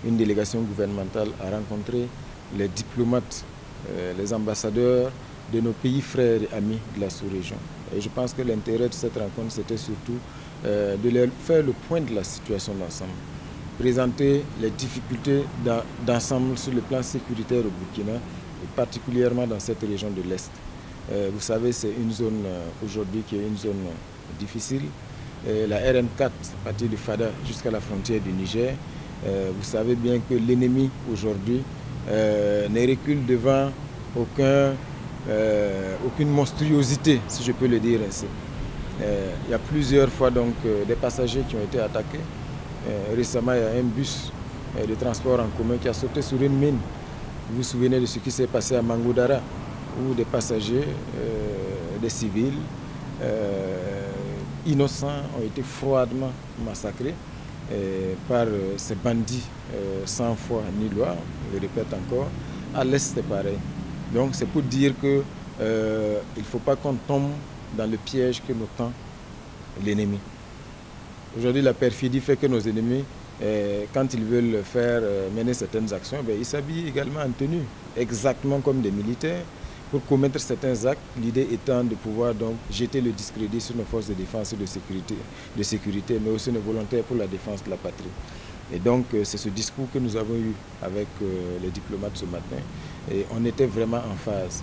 une délégation gouvernementale a rencontré les diplomates, les ambassadeurs de nos pays frères et amis de la sous-région. Et je pense que l'intérêt de cette rencontre, c'était surtout de leur faire le point de la situation d'ensemble, présenter les difficultés d'ensemble sur le plan sécuritaire au Burkina, et particulièrement dans cette région de l'Est. Vous savez, c'est une zone aujourd'hui qui est une zone difficile. La RN4, à partir de Fada jusqu'à la frontière du Niger, vous savez bien que l'ennemi aujourd'hui ne recule devant aucune monstruosité, si je peux le dire ainsi. Il y a plusieurs fois donc des passagers qui ont été attaqués. Récemment, il y a un bus de transport en commun qui a sauté sur une mine. Vous vous souvenez de ce qui s'est passé à Mangoudara, où des passagers, des civils, innocents ont été froidement massacrés par ces bandits sans foi ni loi. Je répète encore, à l'Est c'est pareil. Donc c'est pour dire qu'il ne faut pas qu'on tombe dans le piège que nous tend l'ennemi. Aujourd'hui, la perfidie fait que nos ennemis, quand ils veulent mener certaines actions, ils s'habillent également en tenue, exactement comme des militaires, pour commettre certains actes, l'idée étant de pouvoir donc jeter le discrédit sur nos forces de défense et de sécurité, mais aussi nos volontaires pour la défense de la patrie. Et donc, c'est ce discours que nous avons eu avec les diplomates ce matin, et on était vraiment en phase.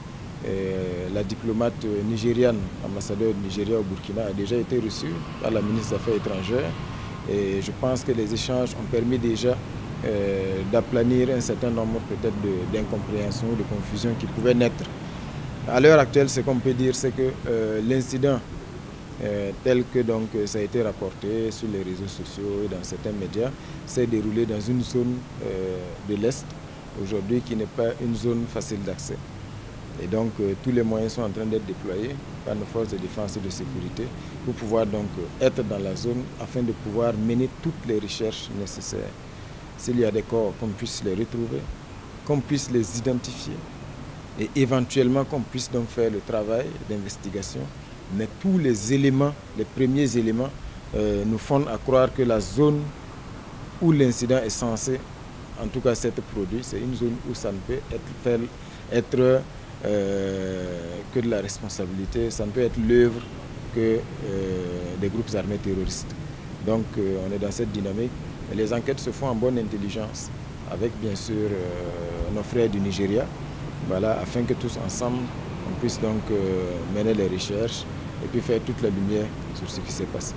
La diplomate nigériane, ambassadeur du Nigeria au Burkina, a déjà été reçue par la ministre des Affaires étrangères, et je pense que les échanges ont permis déjà d'aplanir un certain nombre peut-être d'incompréhensions ou de confusions qui pouvaient naître. À l'heure actuelle, ce qu'on peut dire, c'est que l'incident tel que donc, ça a été rapporté sur les réseaux sociaux et dans certains médias s'est déroulé dans une zone de l'Est, aujourd'hui qui n'est pas une zone facile d'accès. Et donc tous les moyens sont en train d'être déployés par nos forces de défense et de sécurité pour pouvoir donc être dans la zone afin de pouvoir mener toutes les recherches nécessaires. S'il y a des corps, qu'on puisse les retrouver, qu'on puisse les identifier et éventuellement qu'on puisse donc faire le travail d'investigation. Mais tous les éléments, les premiers éléments, nous font à croire que la zone où l'incident est censé, en tout cas s'être produit, c'est une zone où ça ne peut être que de la responsabilité, ça ne peut être l'œuvre que des groupes armés terroristes. Donc on est dans cette dynamique. Et les enquêtes se font en bonne intelligence, avec bien sûr nos frères du Nigeria, voilà, afin que tous ensemble, on puisse donc mener les recherches et puis faire toute la lumière sur ce qui s'est passé.